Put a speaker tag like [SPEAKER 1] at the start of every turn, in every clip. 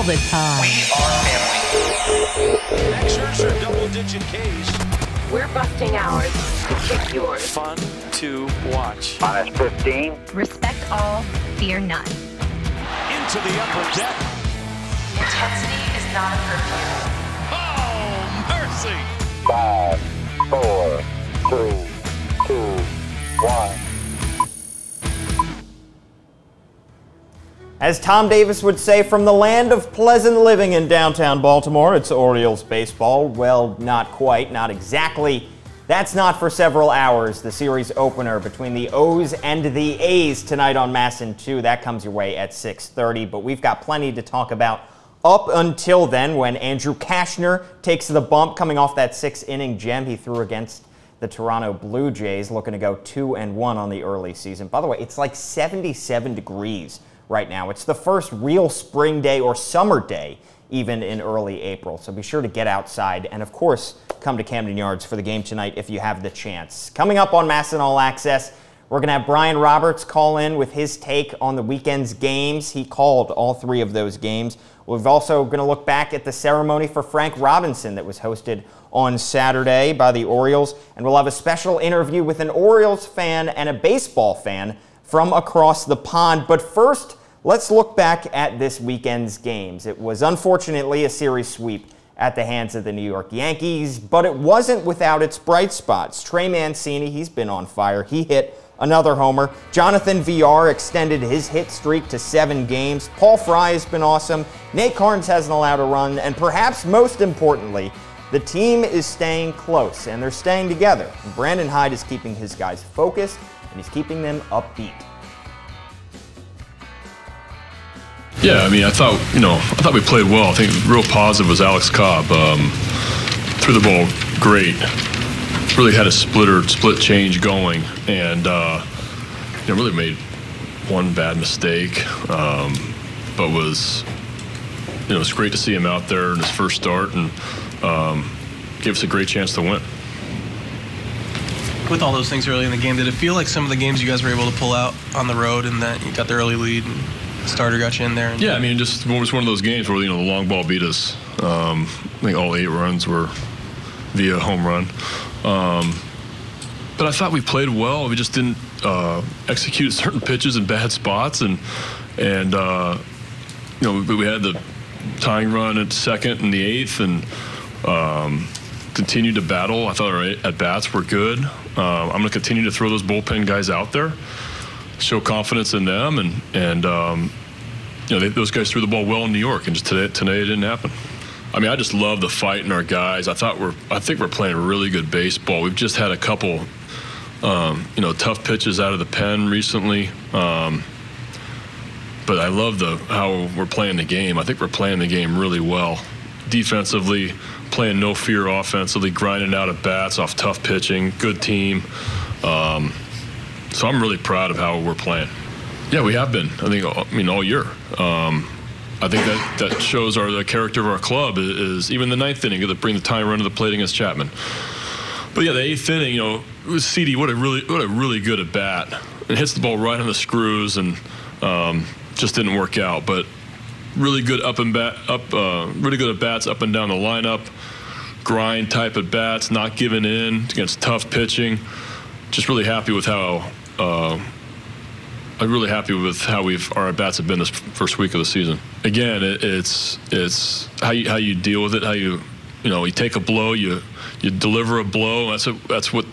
[SPEAKER 1] the time.
[SPEAKER 2] We are family.
[SPEAKER 3] Max Scherzer, double-digit Ks.
[SPEAKER 4] We're busting ours to kick yours.
[SPEAKER 3] Fun to watch.
[SPEAKER 2] Minus 15.
[SPEAKER 1] Respect all, fear none.
[SPEAKER 3] Into the upper deck.
[SPEAKER 4] Intensity is not a perfume.
[SPEAKER 3] Oh, mercy.
[SPEAKER 2] 5, 4, 3, 2, 1.
[SPEAKER 5] As Tom Davis would say, from the land of pleasant living in downtown Baltimore, it's Orioles baseball. Well, not quite, not exactly. That's not for several hours. The series opener between the O's and the A's tonight on MASN 2. That comes your way at 6:30, but we've got plenty to talk about up until then, when Andrew Cashner takes the bump coming off that 6-inning gem he threw against the Toronto Blue Jays, looking to go 2-1 on the early season. By the way, it's like 77 degrees right now. It's the first real spring day or summer day even in early April. So be sure to get outside and, of course, come to Camden Yards for the game tonight if you have the chance. Coming up on MASN All Access, we're going to have Brian Roberts call in with his take on the weekend's games. He called all 3 of those games. We're also going to look back at the ceremony for Frank Robinson that was hosted on Saturday by the Orioles. And we'll have a special interview with an Orioles fan and a baseball fan from across the pond. But first, let's look back at this weekend's games. It was unfortunately a series sweep at the hands of the New York Yankees, but it wasn't without its bright spots. Trey Mancini, he's been on fire. He hit another homer. Jonathan Villar extended his hit streak to 7 games. Paul Fry has been awesome. Nate Carnes hasn't allowed a run. And perhaps most importantly, the team is staying close, and they're staying together. And Brandon Hyde is keeping his guys focused, and he's keeping them upbeat.
[SPEAKER 6] Yeah, I mean, I thought we played well. I think real positive was Alex Cobb. Threw the ball great. Really had a split change going, and really made one bad mistake. But was it's great to see him out there in his first start, and gave us a great chance to win.
[SPEAKER 7] With all those things early in the game, did it feel like some of the games you guys were able to pull out on the road, and that you got the early lead and the starter got you in there?
[SPEAKER 6] Yeah, I mean, it was one of those games where the long ball beat us. I think all 8 runs were via home run. But I thought we played well. We just didn't execute certain pitches in bad spots, and we had the tying run at second in the 8th, and continued to battle. I thought our at-bats were good. I'm going to continue to throw those bullpen guys out there, show confidence in them, and those guys threw the ball well in New York, and just today it didn't happen. I mean, I just love the fight in our guys. I think we're playing really good baseball. We've just had a couple, tough pitches out of the pen recently. But I love how we're playing the game. I think we're playing the game really well. Defensively, playing no fear offensively, grinding out at bats off tough pitching, good team. So I'm really proud of how we're playing. Yeah, we have been. All year. I think that shows the character of our club is even the 9th inning, to bring the tying run to the plate against Chapman. But yeah, the 8th inning, it was CD. What a really good at bat. It hits the ball right on the screws, and just didn't work out. But really good really good at bats up and down the lineup. Grind type at bats, not giving in against tough pitching. Just really happy with how. I'm really happy with how our at-bats have been this first week of the season. Again, it's how you deal with it, how you take a blow, you deliver a blow. That's what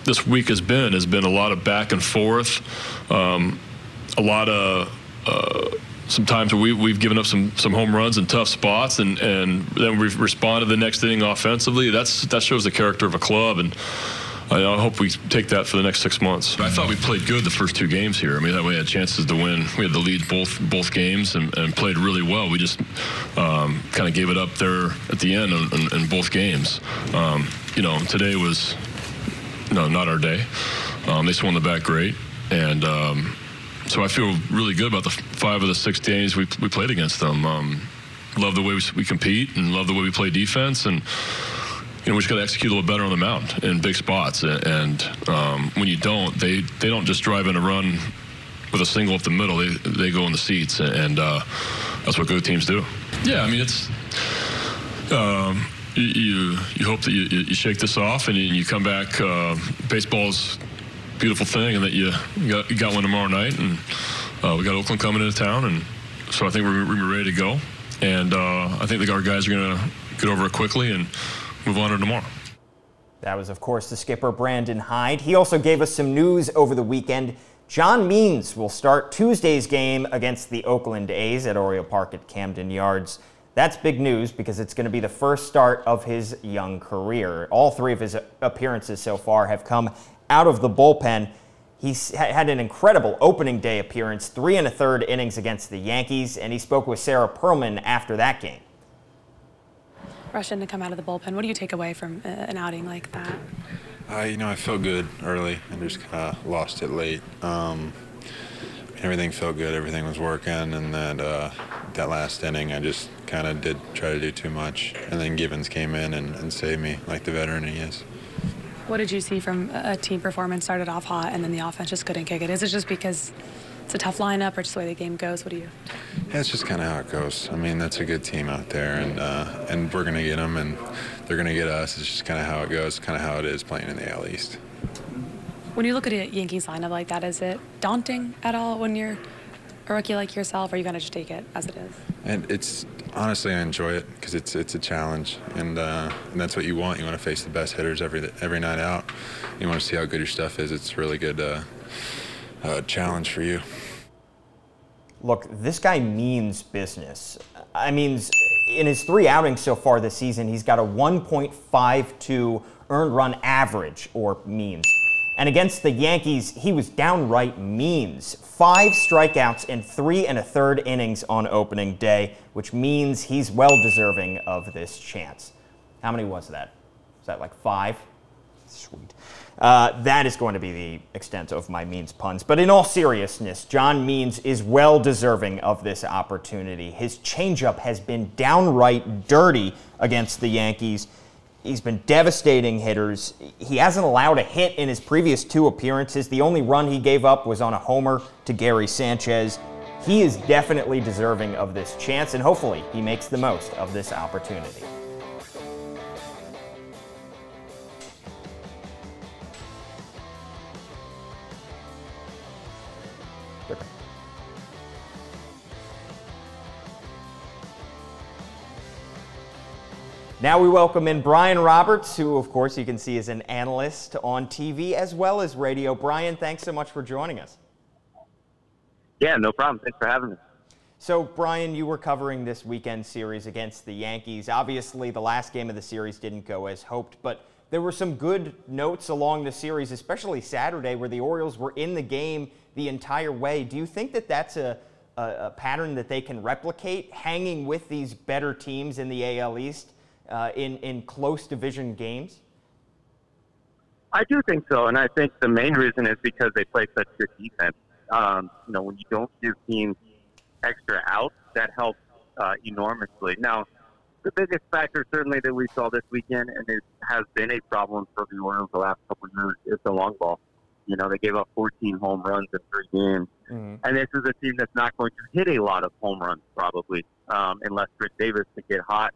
[SPEAKER 6] this week has been a lot of back and forth, a lot of sometimes we've given up some home runs in tough spots, and then we've responded the next inning offensively. That shows the character of a club, and I hope we take that for the next 6 months. I thought we played good the first 2 games here. I mean, that way we had chances to win. We had the lead both games and played really well. We just kind of gave it up there at the end in both games. Today was not our day. They swung the bat great, and so I feel really good about the 5 of the 6 days we played against them. Love the way we compete, and love the way we play defense, and we just got to execute a little better on the mound in big spots. And when you don't, they don't just drive in a run with a single up the middle. They go in the seats. And I that's what good teams do. Yeah, I mean, it's you hope that you shake this off and you come back. Baseball's a beautiful thing, and that you got one tomorrow night, and we got Oakland coming into town, and so I think we're ready to go. And I think our guys are going to get over it quickly and move on to tomorrow.
[SPEAKER 5] That was, of course, the skipper, Brandon Hyde. He also gave us some news over the weekend. John Means will start Tuesday's game against the Oakland A's at Oriole Park at Camden Yards. That's big news because it's going to be the first start of his young career. All three of his appearances so far have come out of the bullpen. He's had an incredible opening day appearance, 3 1/3 innings against the Yankees, and he spoke with Sarah Perlman after that game.
[SPEAKER 8] Rushing to come out of the bullpen, what do you take away from an outing like that?
[SPEAKER 9] I felt good early and just kind of lost it late. Everything felt good, everything was working, and that last inning I just kind of did try to do too much, and then Givens came in and saved me like the veteran he is.
[SPEAKER 8] What did you see from a team performance? Started off hot and then the offense just couldn't kick it. Is it just because it's a tough lineup or just the way the game goes? What do you?
[SPEAKER 9] Yeah, it's just kind of how it goes. I mean, that's a good team out there, and we're going to get them, and they're going to get us. It's just kind of how it goes, kind of how it is playing in the AL East.
[SPEAKER 8] When you look at a Yankees lineup like that, is it daunting at all when you're a rookie like yourself, or are you going to just take it as it is?
[SPEAKER 9] And it's honestly, I enjoy it because it's a challenge, and that's what you want. You want to face the best hitters every night out. You want to see how good your stuff is. It's a really good challenge for you.
[SPEAKER 5] Look, this guy means business. I mean, in his 3 outings so far this season, he's got a 1.52 earned run average, or means. And against the Yankees, he was downright means. 5 strikeouts in 3 1/3 innings on opening day, which means he's well deserving of this chance. How many was that? Was that like 5? Sweet. That is going to be the extent of my Means puns. But in all seriousness, John Means is well deserving of this opportunity. His changeup has been downright dirty against the Yankees. He's been devastating hitters. He hasn't allowed a hit in his previous 2 appearances. The only run he gave up was on a homer to Gary Sanchez. He is definitely deserving of this chance, and hopefully he makes the most of this opportunity. Now we welcome in Brian Roberts, who, of course, you can see is an analyst on TV as well as radio. Brian, thanks so much for joining us.
[SPEAKER 10] Yeah, no problem. Thanks for having me.
[SPEAKER 5] So, Brian, you were covering this weekend series against the Yankees. Obviously, the last game of the series didn't go as hoped, but there were some good notes along the series, especially Saturday, where the Orioles were in the game the entire way. Do you think that that's a pattern that they can replicate, hanging with these better teams in the AL East? In close division games?
[SPEAKER 10] I do think so, and I think the main reason is because they play such good defense. When you don't give teams extra outs, that helps enormously. Now, the biggest factor certainly that we saw this weekend, and it has been a problem for the Orioles the last couple of years, is the long ball. They gave up 14 home runs in 3 games. Mm-hmm. And this is a team that's not going to hit a lot of home runs, probably, unless Chris Davis can get hot.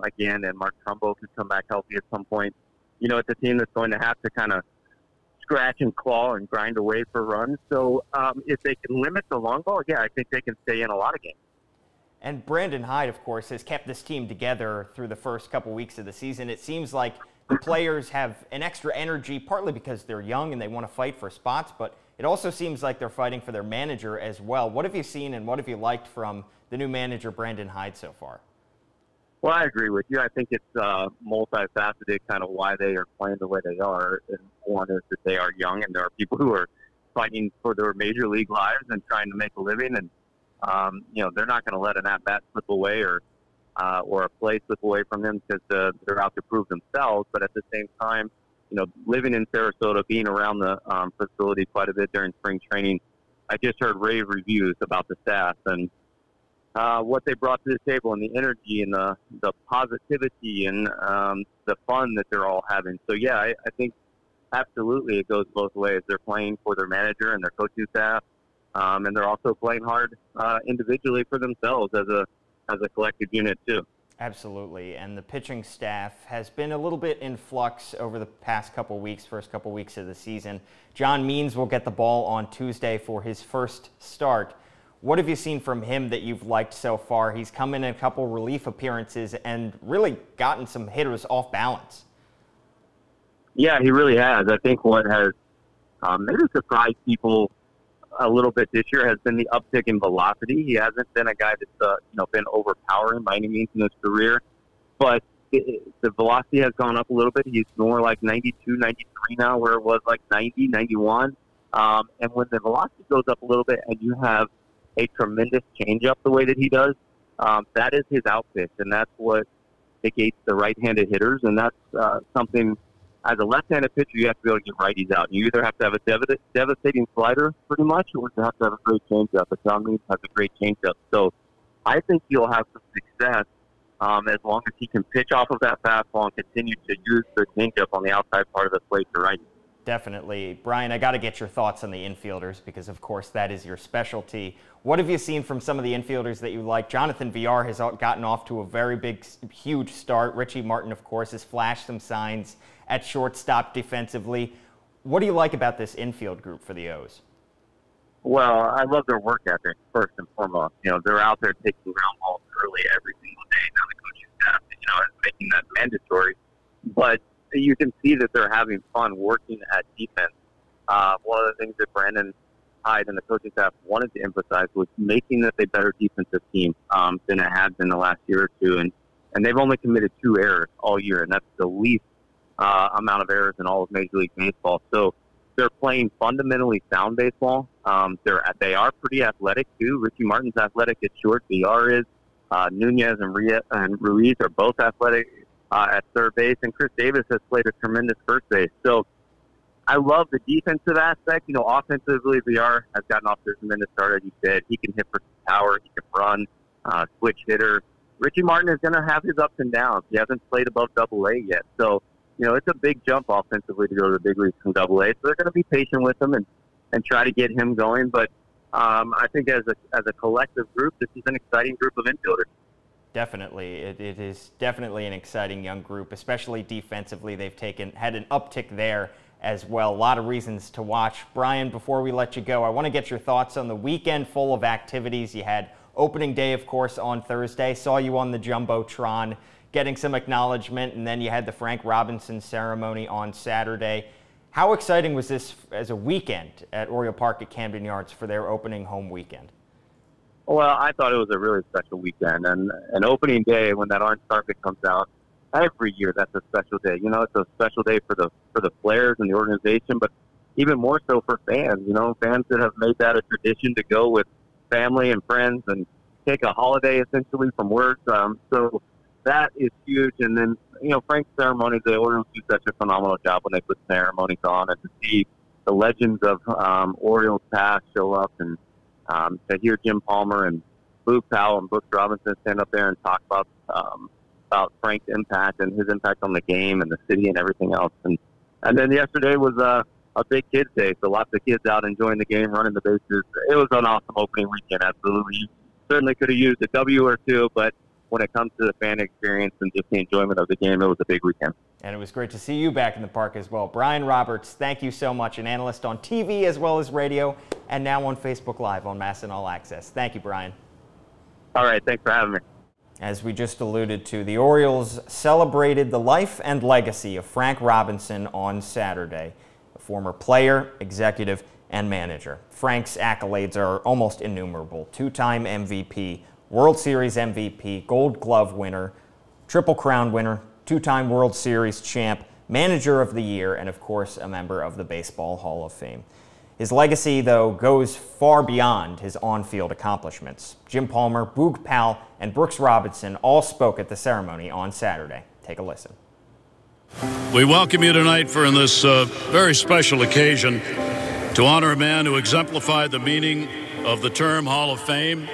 [SPEAKER 10] Again, and Mark Trumbo could come back healthy at some point. It's a team that's going to have to kind of scratch and claw and grind away for runs. So if they can limit the long ball, yeah, I think they can stay in a lot of games.
[SPEAKER 5] And Brandon Hyde, of course, has kept this team together through the first couple weeks of the season. It seems like the players have an extra energy, partly because they're young and they want to fight for spots, but it also seems like they're fighting for their manager as well. What have you seen and what have you liked from the new manager, Brandon Hyde, so far?
[SPEAKER 10] Well, I agree with you. I think it's multifaceted kind of why they are playing the way they are. And one is that they are young, and there are people who are fighting for their major league lives and trying to make a living. And, they're not going to let an at-bat slip away or a play slip away from them because they're out to prove themselves. But at the same time, living in Sarasota, being around the facility quite a bit during spring training, I just heard rave reviews about the staff and what they brought to the table and the energy and the positivity and the fun that they're all having. So, yeah, I think absolutely it goes both ways. They're playing for their manager and their coaching staff, and they're also playing hard individually for themselves as a collective unit too.
[SPEAKER 5] Absolutely, and the pitching staff has been a little bit in flux over the past couple weeks, first couple weeks of the season. John Means will get the ball on Tuesday for his first start. What have you seen from him that you've liked so far? He's come in a couple relief appearances and really gotten some hitters off balance.
[SPEAKER 10] Yeah, he really has. I think what has maybe surprised people a little bit this year has been the uptick in velocity. He hasn't been a guy that's been overpowering by any means in his career, but the velocity has gone up a little bit. He's more like 92, 93 now, where it was like 90, 91. And when the velocity goes up a little bit and you have a tremendous changeup the way that he does, that is his out pitch, and that's what negates the right-handed hitters, and that's something. As a left-handed pitcher, you have to be able to get righties out. You either have to have a devastating slider, pretty much, or you have to have a great changeup. But John Means has a great changeup. So I think he'll have some success as long as he can pitch off of that fastball and continue to use the changeup on the outside part of the plate to righties.
[SPEAKER 5] Definitely. Brian, I got to get your thoughts on the infielders because, of course, that is your specialty. What have you seen from some of the infielders that you like? Jonathan Villar has gotten off to a very big, huge start. Richie Martin, of course, has flashed some signs at shortstop defensively. What do you like about this infield group for the O's?
[SPEAKER 10] Well, I love their work ethic, first and foremost. They're out there taking ground balls early every single day. Now the coaching staff, is making that mandatory. But you can see that they're having fun working at defense. One of the things that Brandon Hyde and the coaching staff wanted to emphasize was making this a better defensive team than it had been the last year or two. And they've only committed 2 errors all year, and that's the least amount of errors in all of Major League Baseball. So they're playing fundamentally sound baseball. They are pretty athletic, too. Richie Martin's athletic at short. VR is. Nunez and Ruiz are both athletic at third base, and Chris Davis has played a tremendous first base. So I love the defensive aspect. Offensively, VR has gotten off to a tremendous start, as you said. He can hit for power. He can run, switch hitter. Richie Martin is going to have his ups and downs. He hasn't played above Double-A yet. So, it's a big jump offensively to go to the big leagues from Double-A. So they're going to be patient with him and try to get him going. But I think as a collective group, this is an exciting group of infielders. Definitely.
[SPEAKER 5] It is definitely an exciting young group, especially defensively. They've had an uptick there as well. A lot of reasons to watch. Brian, before we let you go, I want to get your thoughts on the weekend full of activities. You had opening day, of course, on Thursday. Saw you on the Jumbotron getting some acknowledgement, and then you had the Frank Robinson ceremony on Saturday. How exciting was this as a weekend at Oriole Park at Camden Yards for their opening home weekend?
[SPEAKER 10] Well, I thought it was a really special weekend, and an opening day when that orange carpet comes out every year. That's a special day. It's a special day for the players and the organization, but even more so for fans. Fans that have made that a tradition to go with family and friends and take a holiday essentially from work. So that is huge. And then Frank's ceremony, the Orioles do such a phenomenal job when they put ceremonies on, and to see the legends of Orioles past show up and to hear Jim Palmer and Boog Powell and Brooks Robinson stand up there and talk about Frank's impact and his impact on the game and the city and everything else. And then yesterday was a big kids' day, so lots of kids out enjoying the game, running the bases. It was an awesome opening weekend, absolutely. Certainly could have used a W or two, but when it comes to the fan experience and just the enjoyment of the game, it was a big weekend.
[SPEAKER 5] And it was great to see you back in the park as well. Brian Roberts, thank you so much, an analyst on TV as well as radio, and now on Facebook Live on MASN All Access. Thank you, Brian.
[SPEAKER 10] All right, thanks for having me.
[SPEAKER 5] As we just alluded to, the Orioles celebrated the life and legacy of Frank Robinson on Saturday, a former player, executive, and manager. Frank's accolades are almost innumerable. 2-time MVP, World Series MVP, Gold Glove winner, Triple Crown winner, 2-time World Series champ, Manager of the Year, and of course a member of the Baseball Hall of Fame. His legacy, though, goes far beyond his on-field accomplishments. Jim Palmer, Boog Powell, and Brooks Robinson all spoke at the ceremony on Saturday. Take a listen.
[SPEAKER 11] We welcome you tonight for this very special occasion to honor a man who exemplified the meaning of the term Hall of Fame,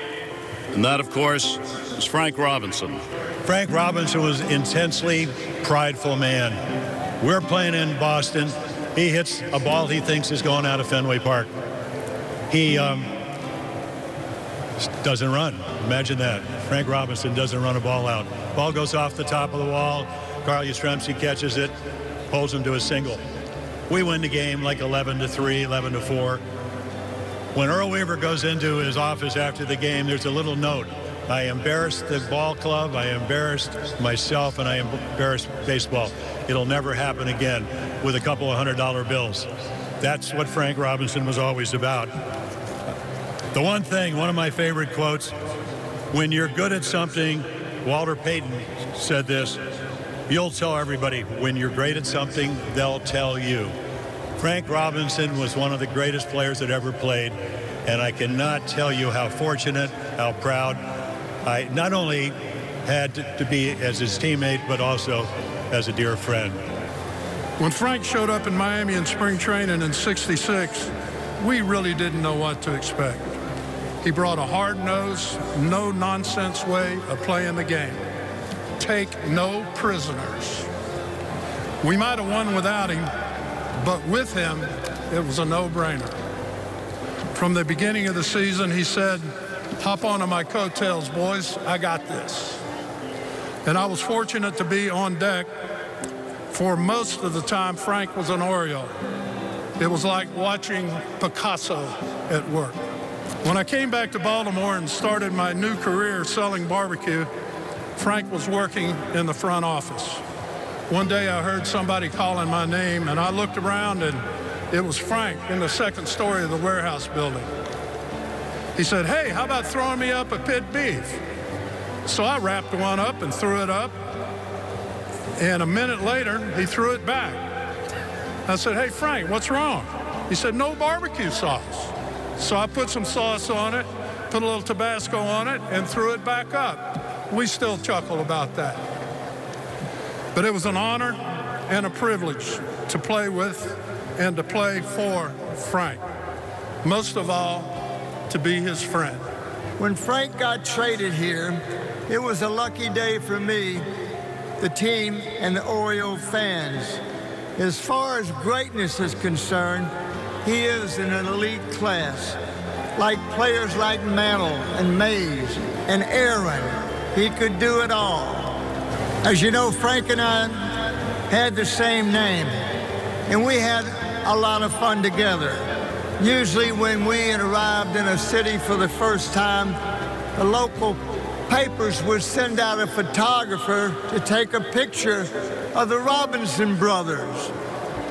[SPEAKER 11] and that, of course, is Frank Robinson.
[SPEAKER 12] Frank Robinson was an intensely prideful man. We're playing in Boston. He hits a ball he thinks is going out of Fenway Park. He doesn't run. Imagine that. Frank Robinson doesn't run a ball out. Ball goes off the top of the wall. Carl Yastrzemski catches it, pulls him to a single. We win the game like 11-3, 11-4. When Earl Weaver goes into his office after the game, there's a little note. I embarrassed the ball club, I embarrassed myself, and I embarrassed baseball. It'll never happen again, with a couple of $100 bills. That's what Frank Robinson was always about. The one thing, one of my favorite quotes, when you're good at something, Walter Payton said this, you'll tell everybody. When you're great at something, they'll tell you. Frank Robinson was one of the greatest players that ever played, and I cannot tell you how fortunate, how proud I not only had to be as his teammate, but also as a dear friend.
[SPEAKER 13] When Frank showed up in Miami in spring training in '66, we really didn't know what to expect. He brought a hard-nosed, no-nonsense way of playing the game. Take no prisoners. We might have won without him, but with him, it was a no-brainer. From the beginning of the season, he said, hop onto my coattails, boys, I got this. And I was fortunate to be on deck for most of the time Frank was an Oriole. It was like watching Picasso at work. When I came back to Baltimore and started my new career selling barbecue, Frank was working in the front office. One day I heard somebody calling my name, and I looked around, and it was Frank in the second story of the warehouse building. He said, hey, how about throwing me up a pit beef? So I wrapped one up and threw it up, and a minute later, he threw it back. I said, hey, Frank, what's wrong? He said, no barbecue sauce. So I put some sauce on it, put a little Tabasco on it, and threw it back up. We still chuckle about that. But it was an honor and a privilege to play with and to play for Frank. Most of all, to be his friend.
[SPEAKER 14] When Frank got traded here, it was a lucky day for me, the team, and the Oriole fans. As far as greatness is concerned, he is in an elite class. Like players like Mantle and Mays and Aaron, he could do it all. As you know, Frank and I had the same name, and we had a lot of fun together. Usually when we had arrived in a city for the first time, the local papers would send out a photographer to take a picture of the Robinson brothers.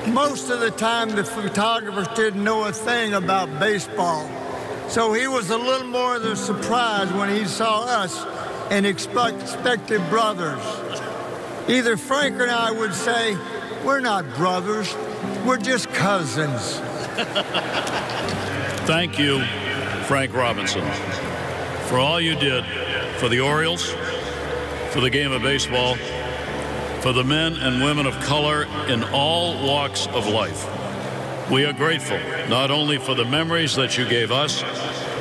[SPEAKER 14] Most of the time, the photographers didn't know a thing about baseball. So he was a little more of a surprise when he saw us and expected brothers. Either Frank or I would say, we're not brothers, we're just cousins.
[SPEAKER 11] Thank you, Frank Robinson, for all you did for the Orioles, for the game of baseball, for the men and women of color in all walks of life. We are grateful not only for the memories that you gave us,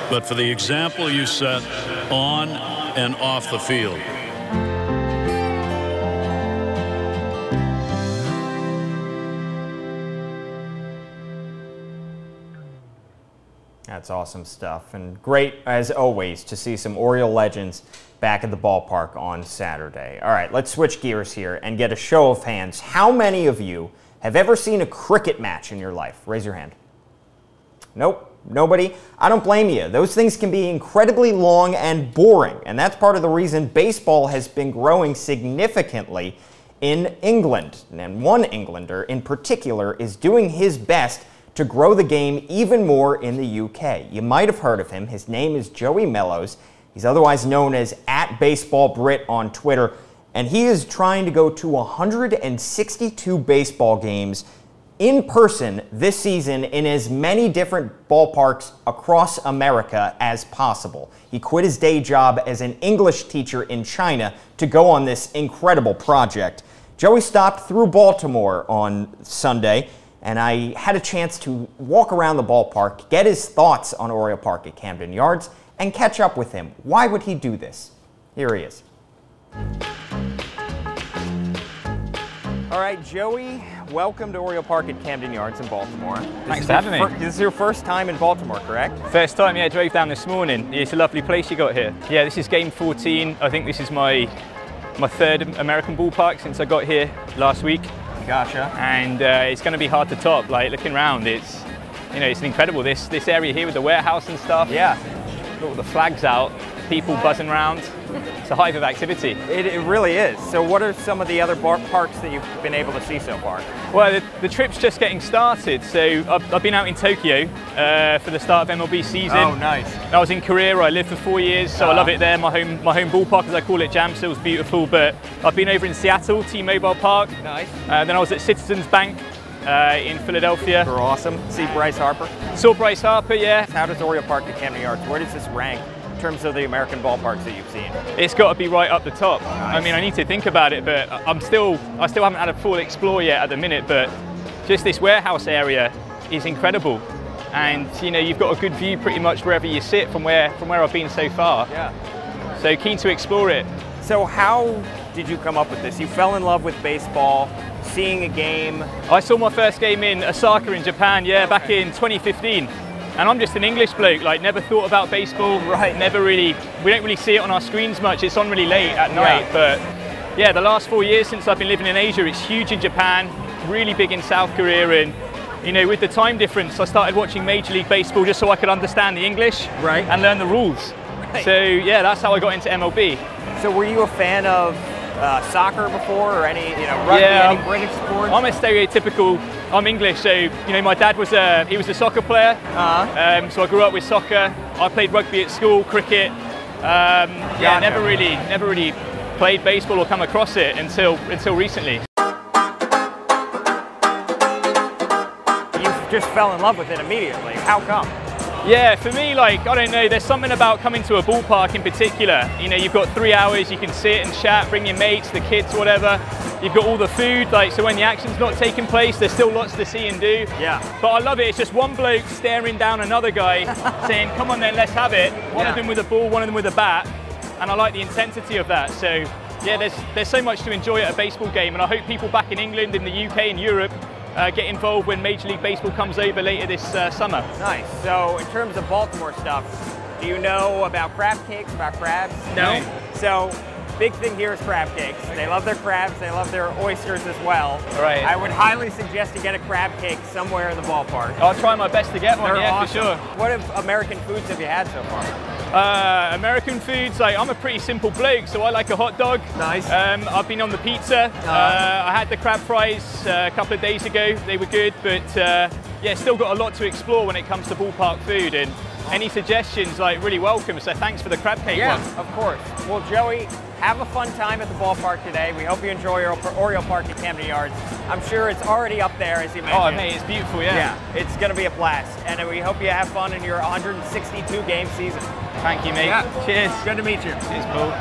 [SPEAKER 11] but for the example you set on and off the field.
[SPEAKER 5] That's awesome stuff, and great, as always, to see some Oriole legends back at the ballpark on Saturday. All right, let's switch gears here and get a show of hands. How many of you have ever seen a cricket match in your life? Raise your hand. Nope, nobody. I don't blame you. Those things can be incredibly long and boring, and that's part of the reason baseball has been growing significantly in England. And one Englander in particular is doing his best to grow the game even more in the UK. You might have heard of him. His name is Joey Mellows. He's otherwise known as @Baseball Brit on Twitter, and he is trying to go to 162 baseball games in person this season in as many different ballparks across America as possible. He quit his day job as an English teacher in China to go on this incredible project. Joey stopped through Baltimore on Sunday, and I had a chance to walk around the ballpark, get his thoughts on Oriole Park at Camden Yards, and catch up with him. Why would he do this? Here he is. All right, Joey, welcome to Oriole Park at Camden Yards in Baltimore.
[SPEAKER 15] Thanks for having me.
[SPEAKER 5] This is your first time in Baltimore, correct?
[SPEAKER 15] First time, yeah, drove down this morning. It's a lovely place you got here. Yeah, this is game 14. I think this is my third American ballpark since I got here last week.
[SPEAKER 5] Gotcha.
[SPEAKER 15] And it's going to be hard to top. Like, looking around, it's, you know, it's incredible. This area here with the warehouse and stuff.
[SPEAKER 5] Yeah.
[SPEAKER 15] Look, the flags out, people buzzing around. It's a hive of activity.
[SPEAKER 5] It really is. So what are some of the other parks that you've been able to see so far?
[SPEAKER 15] Well, the trip's just getting started. So I've been out in Tokyo for the start of MLB season.
[SPEAKER 5] Oh, nice.
[SPEAKER 15] I was in Korea where I lived for 4 years, so I love it there. My home ballpark, as I call it, Jamsil's beautiful. But I've been over in Seattle, T-Mobile Park.
[SPEAKER 5] Nice.
[SPEAKER 15] Then I was at Citizens Bank in Philadelphia.
[SPEAKER 5] They're awesome. See Bryce Harper?
[SPEAKER 15] Saw Bryce Harper, yeah.
[SPEAKER 5] How does Oriole Park at Camden Yards, where does this rank in terms of the American ballparks that you've seen?
[SPEAKER 15] It's got to be right up the top.
[SPEAKER 5] Nice.
[SPEAKER 15] I mean, I need to think about it, but I still haven't had a full explore yet at the minute, but just this warehouse area is incredible. And you know, you've got a good view pretty much wherever you sit from where I've been so far.
[SPEAKER 5] Yeah.
[SPEAKER 15] So keen to explore it.
[SPEAKER 5] So how did you come up with this? You fell in love with baseball, seeing a game.
[SPEAKER 15] I saw my first game in Osaka in Japan, yeah, back in 2015. And I'm just an English bloke, like never thought about baseball.
[SPEAKER 5] Right.
[SPEAKER 15] We don't really see it on our screens much. It's on really late at night.
[SPEAKER 5] Yeah.
[SPEAKER 15] But yeah, the last 4 years since I've been living in Asia, it's huge in Japan, really big in South Korea. And you know, with the time difference, I started watching Major League Baseball just so I could understand the English and learn the rules. Right. So yeah, that's how I got into MLB.
[SPEAKER 5] So were you a fan of soccer before, or any, you know, rugby, any British sports?
[SPEAKER 15] I'm a stereotypical. I'm English, so you know, my dad was a soccer player. So I grew up with soccer. I played rugby at school, cricket. Yeah, never really played baseball or come across it until recently.
[SPEAKER 5] You just fell in love with it immediately. How come?
[SPEAKER 15] Yeah, for me, like, I don't know, there's something about coming to a ballpark in particular. You know, you've got 3 hours, you can sit and chat, bring your mates, the kids, whatever. You've got all the food, like, so when the action's not taking place, there's still lots to see and do.
[SPEAKER 5] Yeah.
[SPEAKER 15] But I love it, it's just one bloke staring down another guy, saying, come on then, let's have it. One of them with a ball, one of them with a bat. And I like the intensity of that. So, yeah, there's so much to enjoy at a baseball game, and I hope people back in England, in the UK and Europe, get involved when Major League Baseball comes over later this summer.
[SPEAKER 5] Nice. So in terms of Baltimore stuff, do you know about crab cakes, about crabs?
[SPEAKER 15] No.
[SPEAKER 5] So big thing here is crab cakes. They love their crabs, they love their oysters as well.
[SPEAKER 15] Right.
[SPEAKER 5] I would highly suggest to get a crab cake somewhere in the ballpark.
[SPEAKER 15] I'll try my best to get one,
[SPEAKER 5] They're awesome.
[SPEAKER 15] for sure.
[SPEAKER 5] What American foods have you had so far?
[SPEAKER 15] American foods, like, I'm a pretty simple bloke, so I like a hot dog.
[SPEAKER 5] Nice.
[SPEAKER 15] I've been on the pizza. I had the crab fries a couple of days ago. They were good, but yeah, still got a lot to explore when it comes to ballpark food. And any suggestions, like, really welcome. So thanks for the crab cake one.
[SPEAKER 5] Of course. Well, Joey, have a fun time at the ballpark today. We hope you enjoy Oriole Park at Camden Yards. I'm sure it's already up there, as you mentioned.
[SPEAKER 15] Oh, mate, it's beautiful, yeah.
[SPEAKER 5] Yeah, it's going to be a blast. And we hope you have fun in your 162-game season.
[SPEAKER 15] Thank you, mate.
[SPEAKER 5] Yeah.
[SPEAKER 15] Cheers.
[SPEAKER 5] Good to meet you.
[SPEAKER 15] Cheers, Paul.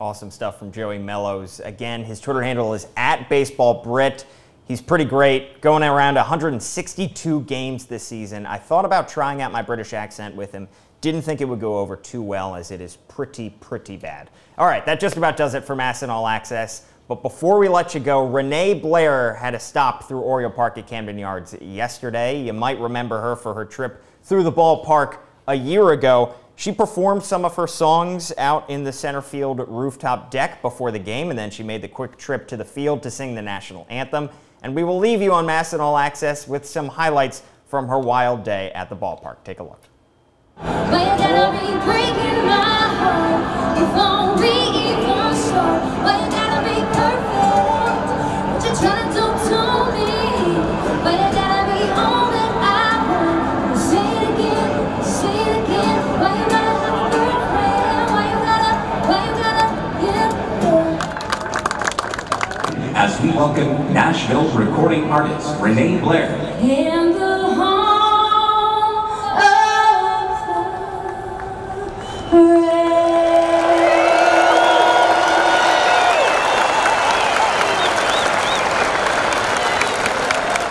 [SPEAKER 5] Awesome stuff from Joey Mellows. Again, his Twitter handle is @BaseballBrit. He's pretty great, going around 162 games this season. I thought about trying out my British accent with him. Didn't think it would go over too well, as it is pretty bad. All right, that just about does it for MASN All Access. But before we let you go, Renee Blair had a stop through Oriole Park at Camden Yards yesterday. You might remember her for her trip through the ballpark a year ago. She performed some of her songs out in the center field rooftop deck before the game, and then she made the quick trip to the field to sing the national anthem. And we will leave you on MASN All Access with some highlights from her wild day at the ballpark. Take a look.
[SPEAKER 16] As we welcome Nashville recording artist Renee Blair.